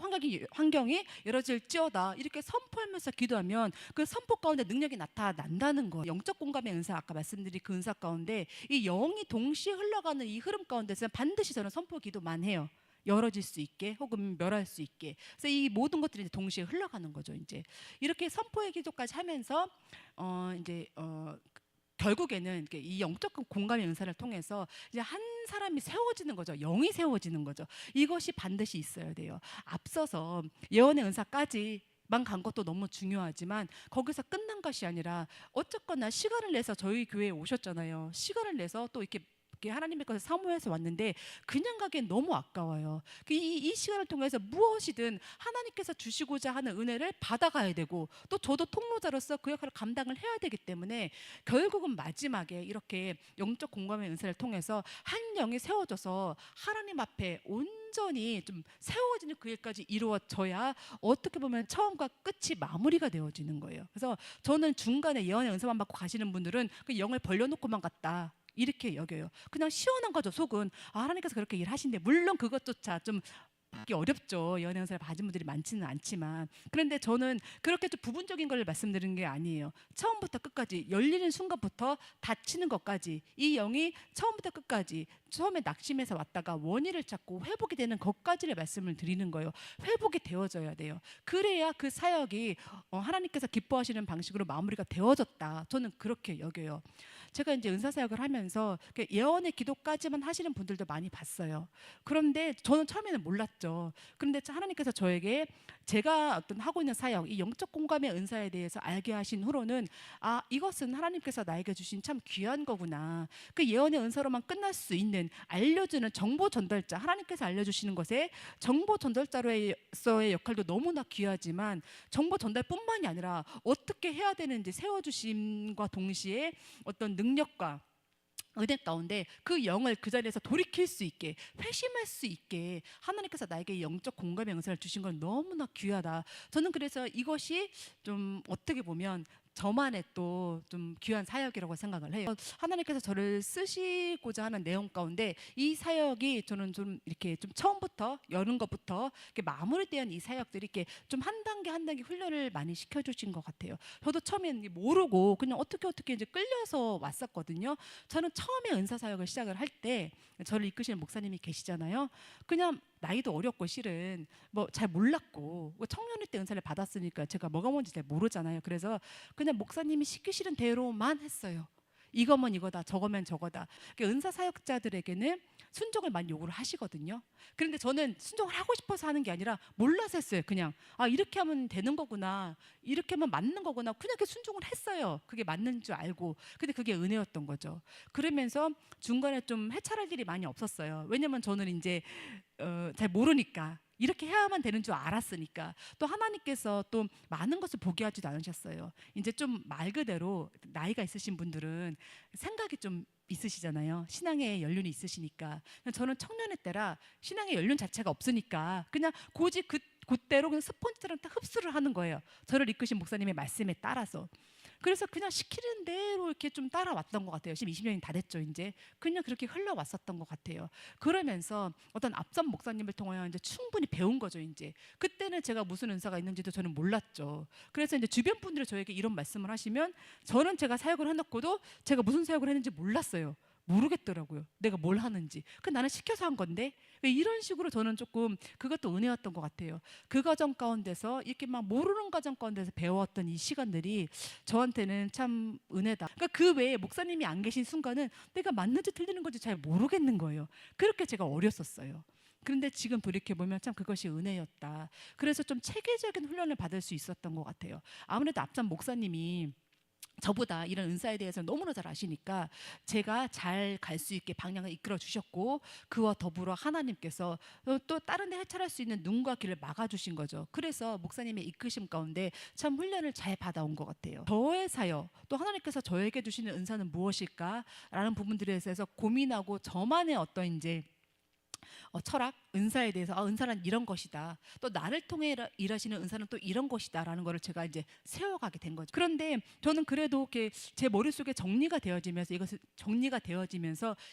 환경이 열어질지어다 이렇게 선포하면서 기도하면 그 선포 가운데 능력이 나타난다는 거예요. 영적 공감의 은사, 아까 말씀드린 그 은사 가운데 이 영이 동시에 흘러가는 이 흐름 가운데서 반드시 저는 선포 기도만 해요. 열어질 수 있게 혹은 멸할 수 있게. 그래서 이 모든 것들이 이제 동시에 흘러가는 거죠. 이제 이렇게 선포의 기도까지 하면서 결국에는 이 영적 공감의 은사를 통해서 이제 한 사람이 세워지는 거죠. 영이 세워지는 거죠. 이것이 반드시 있어야 돼요. 앞서서 예언의 은사까지 간 것도 너무 중요하지만 거기서 끝난 것이 아니라, 어쨌거나 시간을 내서 저희 교회에 오셨잖아요. 시간을 내서 또 이렇게 하나님의 것을 사모해서 왔는데 그냥 가기엔 너무 아까워요. 이 시간을 통해서 무엇이든 하나님께서 주시고자 하는 은혜를 받아가야 되고, 또 저도 통로자로서 그 역할을 감당을 해야 되기 때문에 결국은 마지막에 이렇게 영적 공감의 은혜를 통해서 한 영이 세워져서 하나님 앞에 온전히 좀 세워지는 그 일까지 이루어져야 어떻게 보면 처음과 끝이 마무리가 되어지는 거예요. 그래서 저는 중간에 예언의 은사만 받고 가시는 분들은 그 영을 벌려놓고만 갔다 이렇게 여겨요. 그냥 시원한 거죠. 속은 하나님께서 그렇게 일하신데, 물론 그것조차 좀 받기 어렵죠. 예언의 은사를 받은 분들이 많지는 않지만, 그런데 저는 그렇게 좀 부분적인 걸 말씀드리는 게 아니에요. 처음부터 끝까지 열리는 순간부터 닫히는 것까지, 이 영이 처음부터 끝까지 처음에 낙심해서 왔다가 원인을 찾고 회복이 되는 것까지를 말씀을 드리는 거예요. 회복이 되어져야 돼요. 그래야 그 사역이 하나님께서 기뻐하시는 방식으로 마무리가 되어졌다. 저는 그렇게 여겨요. 제가 이제 은사 사역을 하면서 예언의 기도까지만 하시는 분들도 많이 봤어요. 그런데 저는 처음에는 몰랐죠. 그런데 하나님께서 저에게 제가 어떤 하고 있는 사역, 이 영적 공감의 은사에 대해서 알게 하신 후로는, 이것은 하나님께서 나에게 주신 참 귀한 거구나. 그 예언의 은사로만 끝날 수 있는 알려주는 정보 전달자, 하나님께서 알려주시는 것에 정보 전달자로서의 역할도 너무나 귀하지만, 정보 전달뿐만이 아니라 어떻게 해야 되는지 세워주심과 동시에 어떤 능력과 은혜 가운데 그 영을 그 자리에서 돌이킬 수 있게, 회심할 수 있게 하나님께서 나에게 영적 공감의 은사를 주신 건 너무나 귀하다. 저는 그래서 이것이 좀 어떻게 보면 저만의 또 좀 귀한 사역이라고 생각을 해요. 하나님께서 저를 쓰시고자 하는 내용 가운데 이 사역이 저는 좀 이렇게 좀 처음부터 여는 것부터 이렇게 마무리된 이 사역들이 이렇게 좀 한 단계 한 단계 훈련을 많이 시켜주신 것 같아요. 저도 처음에는 모르고 그냥 어떻게 이제 끌려서 왔었거든요. 저는 처음에 은사 사역을 시작을 할 때 저를 이끄시는 목사님이 계시잖아요. 그냥 나이도 어렸고 실은 뭐 잘 몰랐고 뭐 청년일 때 은사를 받았으니까 제가 뭐가 뭔지 잘 모르잖아요. 그래서 그냥 목사님이 시키시는 대로만 했어요. 이거면 이거다, 저거면 저거다. 그러니까 은사 사역자들에게는 순종을 많이 요구를 하시거든요. 그런데 저는 순종을 하고 싶어서 하는 게 아니라 몰라서 했어요. 그냥 이렇게 하면 되는 거구나, 이렇게 하면 맞는 거구나, 그냥 이렇게 순종을 했어요. 그게 맞는 줄 알고. 근데 그게 은혜였던 거죠. 그러면서 중간에 좀 해찰할 일이 많이 없었어요. 왜냐면 저는 이제 잘 모르니까, 이렇게 해야만 되는 줄 알았으니까. 또 하나님께서 또 많은 것을 보게 하지도 않으셨어요. 이제 좀 말 그대로 나이가 있으신 분들은 생각이 좀 있으시잖아요. 신앙의 연륜이 있으시니까. 저는 청년의 때라 신앙의 연륜 자체가 없으니까 그냥 고지 그대로 그냥 스폰지처럼 딱 흡수를 하는 거예요. 저를 이끄신 목사님의 말씀에 따라서. 그래서 그냥 시키는 대로 이렇게 좀 따라왔던 것 같아요. 지금 20년이 다 됐죠. 이제 그냥 그렇게 흘러왔었던 것 같아요. 그러면서 어떤 앞선 목사님을 통하여 이제 충분히 배운 거죠. 이제 그때는 제가 무슨 은사가 있는지도 저는 몰랐죠. 그래서 이제 주변 분들이 저에게 이런 말씀을 하시면 저는 제가 사역을 해놓고도 제가 무슨 사역을 했는지 몰랐어요. 모르겠더라고요. 내가 뭘 하는지. 나는 시켜서 한 건데. 이런 식으로 저는 조금 그것도 은혜였던 것 같아요. 그 과정 가운데서 이렇게 막 모르는 과정 가운데서 배웠던 이 시간들이 저한테는 참 은혜다. 그러니까 그 외에 목사님이 안 계신 순간은 내가 맞는지 틀리는 건지 잘 모르겠는 거예요. 그렇게 제가 어렸었어요. 그런데 지금 돌이켜보면 참 그것이 은혜였다. 그래서 좀 체계적인 훈련을 받을 수 있었던 것 같아요. 아무래도 앞선 목사님이 저보다 이런 은사에 대해서 너무나 잘 아시니까 제가 잘 갈 수 있게 방향을 이끌어 주셨고, 그와 더불어 하나님께서 또 다른 데 해찰할 수 있는 눈과 귀를 막아주신 거죠. 그래서 목사님의 이끄심 가운데 참 훈련을 잘 받아온 것 같아요. 저의 사역, 또 하나님께서 저에게 주시는 은사는 무엇일까라는 부분들에 대해서 고민하고 저만의 어떤 이제 철학, 은사에 대해서 은사는 이런 것이다. 또 나를 통해 일하시는 은사는 또 이런 것이다라는 거를 제가 이제 세워가게 된 거죠. 그런데 저는 그래도 이렇게 제 머릿속에 정리가 되어지면서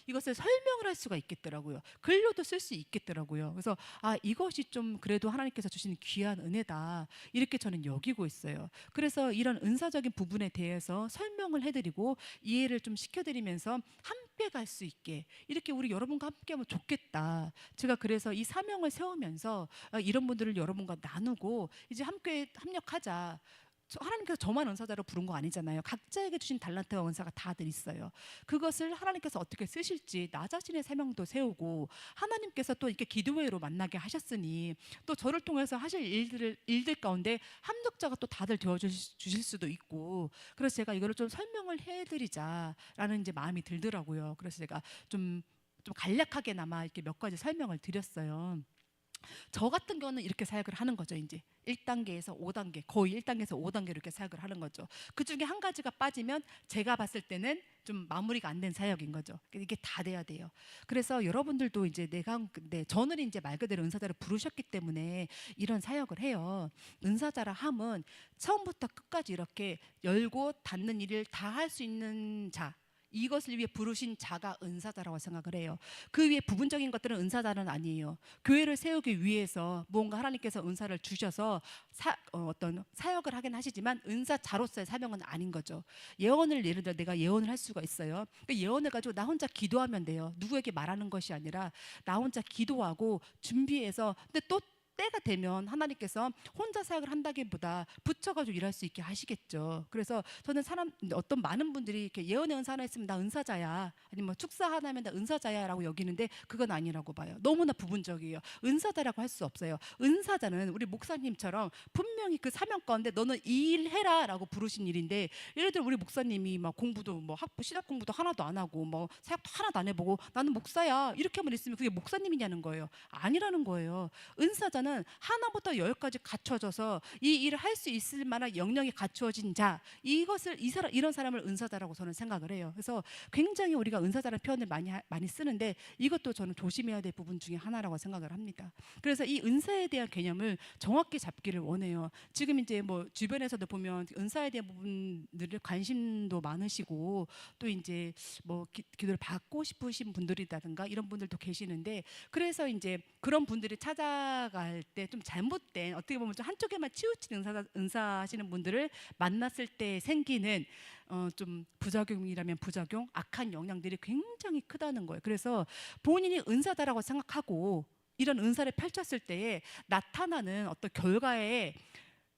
이것을 설명을 할 수가 있겠더라고요. 글로도 쓸 수 있겠더라고요. 그래서 이것이 좀 그래도 하나님께서 주신 귀한 은혜다. 이렇게 저는 여기고 있어요. 그래서 이런 은사적인 부분에 대해서 설명을 해드리고 이해를 좀 시켜드리면서 함께 갈 수 있게 이렇게 우리 여러분과 함께하면 좋겠다. 제가 그래서 이 사명을 세우면서 이런 분들을 여러분과 나누고 이제 함께 협력하자. 하나님께서 저만 은사자로 부른 거 아니잖아요. 각자에게 주신 달란트와 은사가 다들 있어요. 그것을 하나님께서 어떻게 쓰실지 나 자신의 사명도 세우고, 하나님께서 또 이렇게 기도회로 만나게 하셨으니 또 저를 통해서 하실 일들 가운데 합력자가 또 다들 되어주실 수도 있고, 그래서 제가 이거를 좀 설명을 해드리자라는 이제 마음이 들더라고요. 그래서 제가 좀 간략하게나마 이렇게 몇 가지 설명을 드렸어요. 저 같은 경우는 이렇게 사역을 하는 거죠. 이제 1단계에서 5단계, 거의 1단계에서 5단계로 이렇게 사역을 하는 거죠. 그 중에 한 가지가 빠지면 제가 봤을 때는 좀 마무리가 안 된 사역인 거죠. 이게 다 돼야 돼요. 그래서 여러분들도 이제 저는 이제 말 그대로 은사자를 부르셨기 때문에 이런 사역을 해요. 은사자라 함은 처음부터 끝까지 이렇게 열고 닫는 일을 다 할 수 있는 자, 이것을 위해 부르신 자가 은사자라고 생각을 해요. 그 위에 부분적인 것들은 은사자는 아니에요. 교회를 세우기 위해서 무언가 하나님께서 은사를 주셔서 어떤 사역을 하긴 하시지만 은사자로서의 사명은 아닌 거죠. 예를 들어 내가 예언을 할 수가 있어요. 그 예언을 가지고 나 혼자 기도하면 돼요. 누구에게 말하는 것이 아니라 나 혼자 기도하고 준비해서, 근데 또 때가 되면 하나님께서 혼자 사역을 한다기보다 붙여가지고 일할 수 있게 하시겠죠. 그래서 저는 어떤 많은 분들이 이렇게 예언의 은사 하나 있으면 나 은사자야, 아니면 뭐 축사 하나 하면 나 은사자야라고 여기는데 그건 아니라고 봐요. 너무나 부분적이에요. 은사자라고 할 수 없어요. 은사자는 우리 목사님처럼 분명히 그 사명 가운데 너는 이 일 해라라고 부르신 일인데, 예를 들어 우리 목사님이 막 공부도 뭐 학부 신학 공부도 하나도 안 하고 뭐 사역도 하나도 안 해보고 나는 목사야 이렇게만 있으면 그게 목사님이냐는 거예요. 아니라는 거예요. 은사자 은사는 하나부터 열까지 갖춰져서 이 일을 할 수 있을 만한 역량이 갖추어진 자, 이런 사람을 은사자라고 저는 생각을 해요. 그래서 굉장히 우리가 은사자라는 표현을 많이 쓰는데 이것도 저는 조심해야 될 부분 중에 하나라고 생각을 합니다. 그래서 이 은사에 대한 개념을 정확히 잡기를 원해요. 지금 이제 뭐 주변에서도 보면 은사에 대한 부분들을 관심도 많으시고 또 이제 뭐 기도를 받고 싶으신 분들이라든가 이런 분들도 계시는데, 그래서 이제 그런 분들이 찾아갈 때 좀 잘못된, 어떻게 보면 좀 한쪽에만 치우친 은사하시는 분들을 만났을 때 생기는 좀 부작용이라면 부작용, 악한 영향들이 굉장히 크다는 거예요. 그래서 본인이 은사다라고 생각하고 이런 은사를 펼쳤을 때에 나타나는 어떤 결과에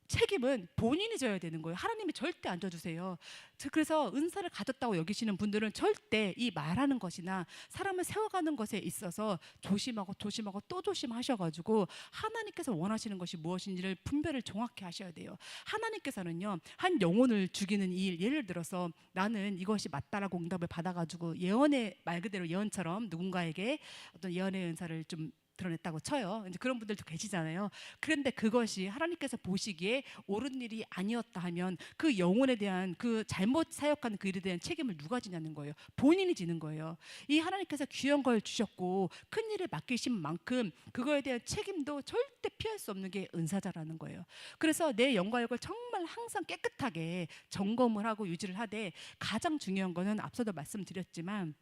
책임은 본인이 져야 되는 거예요. 하나님이 절대 안 져주세요. 그래서 은사를 가졌다고 여기시는 분들은 절대 이 말하는 것이나 사람을 세워가는 것에 있어서 조심하고 또 조심하셔가지고 하나님께서 원하시는 것이 무엇인지를 분별을 정확히 하셔야 돼요. 하나님께서는요, 한 영혼을 죽이는 일, 예를 들어서 나는 이것이 맞다라고 응답을 받아가지고 예언의, 말 그대로 예언처럼 누군가에게 어떤 예언의 은사를 좀 드러냈다고 쳐요. 이제 그런 분들도 계시잖아요. 그런데 그것이 하나님께서 보시기에 옳은 일이 아니었다 하면 그 영혼에 대한, 그 잘못 사역한 그 일에 대한 책임을 누가 지냐는 거예요. 본인이 지는 거예요. 이 하나님께서 귀한 걸 주셨고 큰 일을 맡기신 만큼 그거에 대한 책임도 절대 피할 수 없는 게 은사자라는 거예요. 그래서 내 영과역을 정말 항상 깨끗하게 점검을 하고 유지를 하되, 가장 중요한 거는 앞서도 말씀드렸지만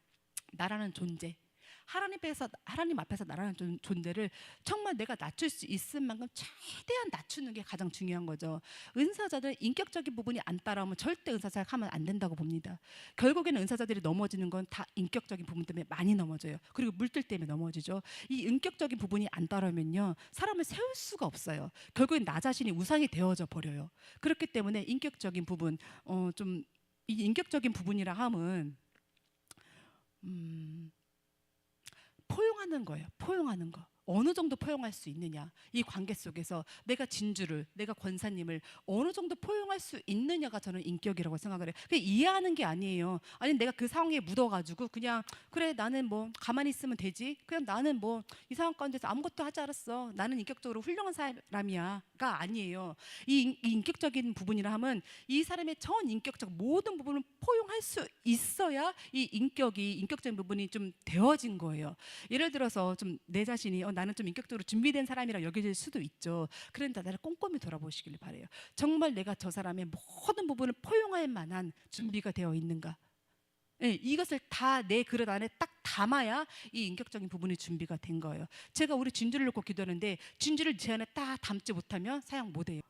나라는 존재, 하나님 앞에서 나라는 존재를 정말 내가 낮출 수 있을 만큼 최대한 낮추는 게 가장 중요한 거죠. 은사자들 인격적인 부분이 안 따라오면 절대 은사자를 하면 안 된다고 봅니다. 결국에는 은사자들이 넘어지는 건 다 인격적인 부분 때문에 많이 넘어져요. 그리고 물질 때문에 넘어지죠. 이 인격적인 부분이 안 따라오면요, 사람을 세울 수가 없어요. 결국엔 나 자신이 우상이 되어져 버려요. 그렇기 때문에 인격적인 부분, 좀 이 인격적인 부분이라 함은 포용하는 거예요. 포용하는 거. 어느 정도 포용할 수 있느냐, 이 관계 속에서 내가 진주를, 내가 권사님을 어느 정도 포용할 수 있느냐가 저는 인격이라고 생각을 해요. 그냥 이해하는 게 아니에요. 아니 내가 그 상황에 묻어가지고 그냥 그래 나는 뭐 가만히 있으면 되지, 그냥 나는 뭐 이 상황 가운데서 아무것도 하지 않았어, 나는 인격적으로 훌륭한 사람이야가 아니에요. 이 인격적인 부분이라 하면 이 사람의 전 인격적 모든 부분을 포용할 수 있어야 이 인격적인 부분이 좀 되어진 거예요. 예를 들어서 좀 내 자신이 나는 좀 인격적으로 준비된 사람이라 여겨질 수도 있죠. 그런데 나를 꼼꼼히 돌아보시길 바래요. 정말 내가 저 사람의 모든 부분을 포용할 만한 준비가 되어 있는가? 네, 이것을 다 내 그릇 안에 딱 담아야 이 인격적인 부분이 준비가 된 거예요. 제가 우리 진주를 놓고 기도하는데 진주를 제 안에 딱 담지 못하면 사용 못해요.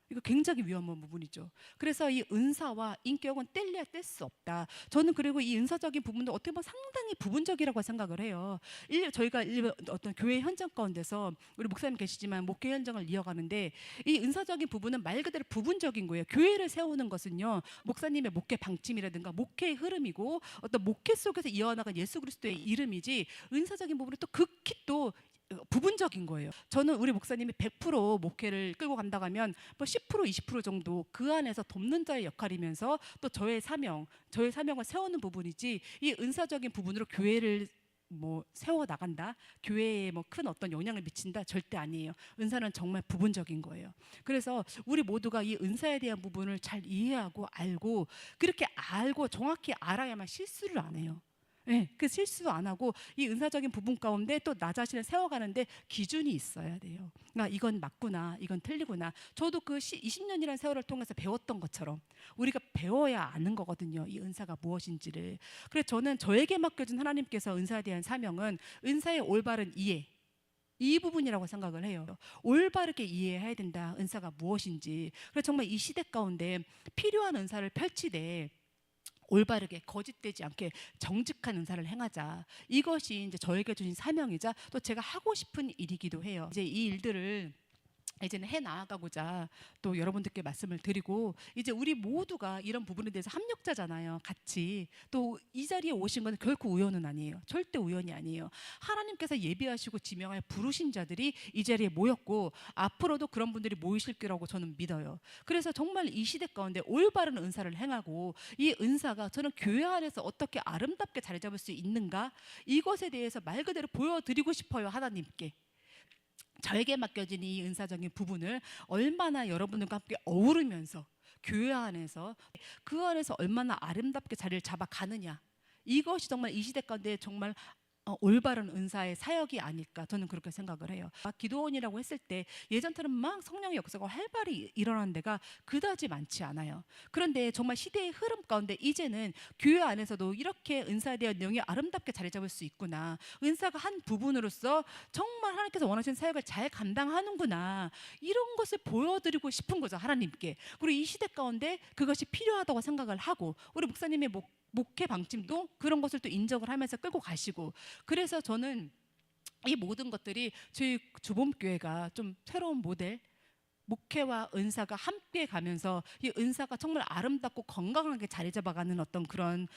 이거 굉장히 위험한 부분이죠. 그래서 이 은사와 인격은 뗄래야 뗄 수 없다. 저는 그리고 이 은사적인 부분도 어떻게 보면 상당히 부분적이라고 생각을 해요. 저희가 어떤 교회 현장 가운데서 우리 목사님 계시지만 목회 현장을 이어가는데 이 은사적인 부분은 말 그대로 부분적인 거예요. 교회를 세우는 것은요, 목사님의 목회 방침이라든가 목회의 흐름이고 어떤 목회 속에서 이어나간 예수 그리스도의 이름이지, 은사적인 부분은 또 극히 또 부분적인 거예요. 저는 우리 목사님이 100% 목회를 끌고 간다고 하면 뭐 10% 20% 정도 그 안에서 돕는 자의 역할이면서 또 저의 사명을 세우는 부분이지, 이 은사적인 부분으로 교회를 뭐 세워 나간다, 교회에 뭐 큰 어떤 영향을 미친다, 절대 아니에요. 은사는 정말 부분적인 거예요. 그래서 우리 모두가 이 은사에 대한 부분을 잘 이해하고 알고, 그렇게 알고 정확히 알아야만 실수를 안 해요. 네, 그 실수도 안 하고 이 은사적인 부분 가운데 또 나 자신을 세워가는데 기준이 있어야 돼요. 그러니까 이건 맞구나, 이건 틀리구나. 저도 그 20년이라는 세월을 통해서 배웠던 것처럼 우리가 배워야 아는 거거든요, 이 은사가 무엇인지를. 그래서 저는 저에게 맡겨준 하나님께서 은사에 대한 사명은 은사의 올바른 이해, 이 부분이라고 생각을 해요. 올바르게 이해해야 된다, 은사가 무엇인지. 그래서 정말 이 시대 가운데 필요한 은사를 펼치되 올바르게 거짓되지 않게 정직한 은사를 행하자. 이것이 이제 저에게 주신 사명이자 또 제가 하고 싶은 일이기도 해요. 이제 이 일들을 이제는 해 나아가고자 또 여러분들께 말씀을 드리고, 이제 우리 모두가 이런 부분에 대해서 합력자잖아요. 같이 또 이 자리에 오신 건 결코 우연은 아니에요. 절대 우연이 아니에요. 하나님께서 예비하시고 지명하여 부르신 자들이 이 자리에 모였고 앞으로도 그런 분들이 모이실 거라고 저는 믿어요. 그래서 정말 이 시대 가운데 올바른 은사를 행하고, 이 은사가 저는 교회 안에서 어떻게 아름답게 자리 잡을 수 있는가, 이것에 대해서 말 그대로 보여드리고 싶어요, 하나님께. 저에게 맡겨진 이 은사적인 부분을 얼마나 여러분들과 함께 어우르면서 교회 안에서 그 안에서 얼마나 아름답게 자리를 잡아가느냐, 이것이 정말 이 시대 가운데 정말 올바른 은사의 사역이 아닐까, 저는 그렇게 생각을 해요. 기도원이라고 했을 때 예전처럼 막 성령의 역사가 활발히 일어나는 데가 그다지 많지 않아요. 그런데 정말 시대의 흐름 가운데 이제는 교회 안에서도 이렇게 은사에 대한 내용이 아름답게 자리 잡을 수 있구나, 은사가 한 부분으로서 정말 하나님께서 원하시는 사역을 잘 감당하는구나, 이런 것을 보여드리고 싶은 거죠, 하나님께. 그리고 이 시대 가운데 그것이 필요하다고 생각을 하고, 우리 목사님의 목회 방침도 그런 것을 또 인정을 하면서 끌고 가시고, 그래서 저는 이 모든 것들이 저희 주봄교회가 좀 새로운 모델, 목회와 은사가 함께 가면서 이 은사가 정말 아름답고 건강하게 자리 잡아가는 어떤 그런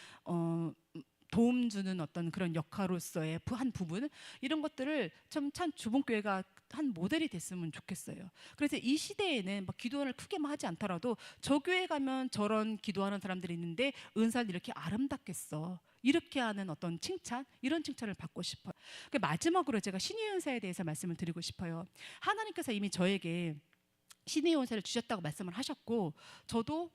도움 주는 어떤 그런 역할로서의 한 부분, 이런 것들을 참 주봉교회가 한 모델이 됐으면 좋겠어요. 그래서 이 시대에는 막 기도원을 크게만 하지 않더라도 저 교회 가면 저런 기도하는 사람들이 있는데 은사를 이렇게 아름답게 써, 이렇게 하는 어떤 칭찬, 이런 칭찬을 받고 싶어요. 마지막으로 제가 신의 은사에 대해서 말씀을 드리고 싶어요. 하나님께서 이미 저에게 신의 은사를 주셨다고 말씀을 하셨고, 저도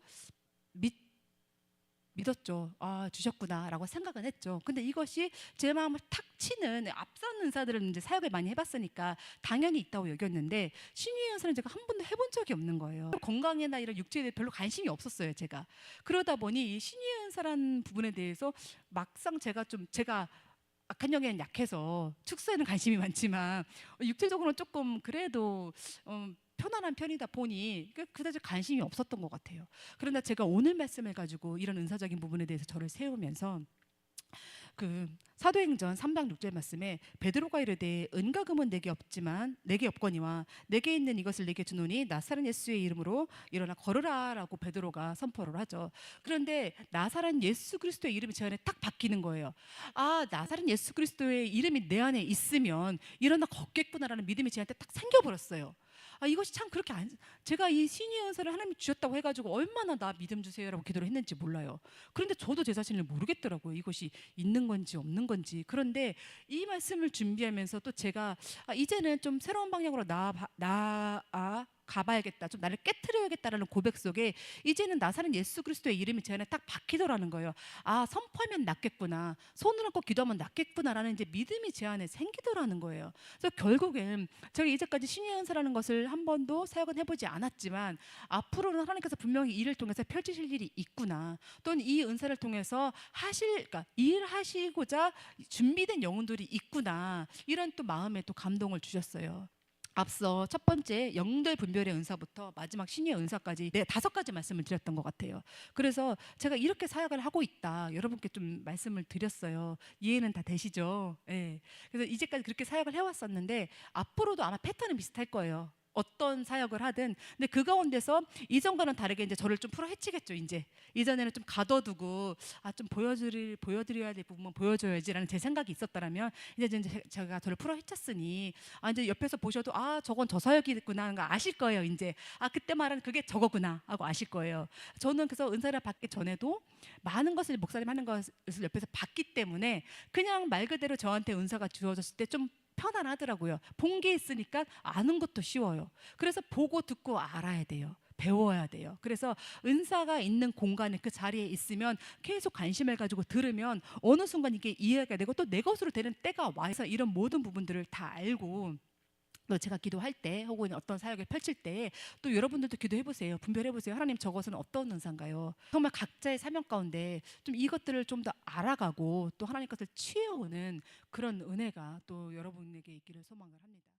믿었죠. 아, 주셨구나라고 생각은 했죠. 근데 이것이 제 마음을 탁 치는 앞선 은사들을 이제 사역을 많이 해봤으니까 당연히 있다고 여겼는데, 신유의 은사는 제가 한 번도 해본 적이 없는 거예요. 건강이나 이런 육체에 대해 별로 관심이 없었어요, 제가. 그러다 보니 이 신유의 은사라는 부분에 대해서 막상 제가 악한 영에는 약해서 축사에는 관심이 많지만 육체적으로는 조금 그래도 편안한 편이다 보니 그다지 관심이 없었던 것 같아요. 그러나 제가 오늘 말씀을 가지고 이런 은사적인 부분에 대해서 저를 세우면서 그 사도행전 3장 6절 말씀에 베드로가 이르되 은과 금은 내게 없거니와 내게 있는 이것을 내게 주노니 나사렛 예수의 이름으로 일어나 걸으라라고 베드로가 선포를 하죠. 그런데 나사렛 예수 그리스도의 이름이 제 안에 딱 바뀌는 거예요. 아, 나사렛 예수 그리스도의 이름이 내 안에 있으면 일어나 걷겠구나라는 믿음이 제 안에 딱 생겨버렸어요. 아, 이것이 참 그렇게 제가 이 신의 은사를 하나님이 주셨다고 해가지고 얼마나 나 믿음 주세요라고 기도를 했는지 몰라요. 그런데 저도 제 자신을 모르겠더라고요. 이것이 있는 건지 없는 건지. 그런데 이 말씀을 준비하면서 또 제가 이제는 좀 새로운 방향으로 가봐야겠다, 좀 나를 깨트려야겠다라는 고백 속에 이제는 나사렛 예수 그리스도의 이름이 제 안에 딱 박히더라는 거예요. 아, 선포하면 낫겠구나, 손을 얹고 기도하면 낫겠구나라는 이제 믿음이 제 안에 생기더라는 거예요. 그래서 결국엔 제가 이제까지 신의 은사라는 것을 한 번도 사역은 해보지 않았지만 앞으로는 하나님께서 분명히 이를 통해서 펼치실 일이 있구나, 또는 이 은사를 통해서 그러니까 일하시고자 준비된 영혼들이 있구나, 이런 또 마음에 또 감동을 주셨어요. 앞서 첫 번째 영들 분별의 은사부터 마지막 신의 은사까지 5가지 말씀을 드렸던 것 같아요. 그래서 제가 이렇게 사역을 하고 있다, 여러분께 좀 말씀을 드렸어요. 이해는 다 되시죠? 네. 그래서 이제까지 그렇게 사역을 해왔었는데 앞으로도 아마 패턴은 비슷할 거예요. 어떤 사역을 하든. 근데 그 가운데서 이전과는 다르게 이제 저를 좀 풀어헤치겠죠. 이제 이전에는 좀 가둬두고 좀 보여드려야 될 부분만 보여줘야지라는 제 생각이 있었다면, 이제 제가 저를 풀어헤쳤으니 이제 옆에서 보셔도 저건 저 사역이구나 하는 거 아실 거예요. 이제 그때 말한 그게 저거구나 하고 아실 거예요. 저는 그래서 은사를 받기 전에도 많은 것을 목사님 하는 것을 옆에서 봤기 때문에 그냥 말 그대로 저한테 은사가 주어졌을 때 좀 편안하더라고요. 본 게 있으니까 아는 것도 쉬워요. 그래서 보고 듣고 알아야 돼요. 배워야 돼요. 그래서 은사가 있는 공간에 그 자리에 있으면 계속 관심을 가지고 들으면 어느 순간 이게 이해가 되고 또 내 것으로 되는 때가 와서 이런 모든 부분들을 다 알고, 또 제가 기도할 때 혹은 어떤 사역을 펼칠 때 또 여러분들도 기도해 보세요. 분별해 보세요. 하나님, 저것은 어떤 은사인가요? 정말 각자의 사명 가운데 좀 이것들을 좀 더 알아가고 또 하나님 것을 취해오는 그런 은혜가 또 여러분에게 있기를 소망을 합니다.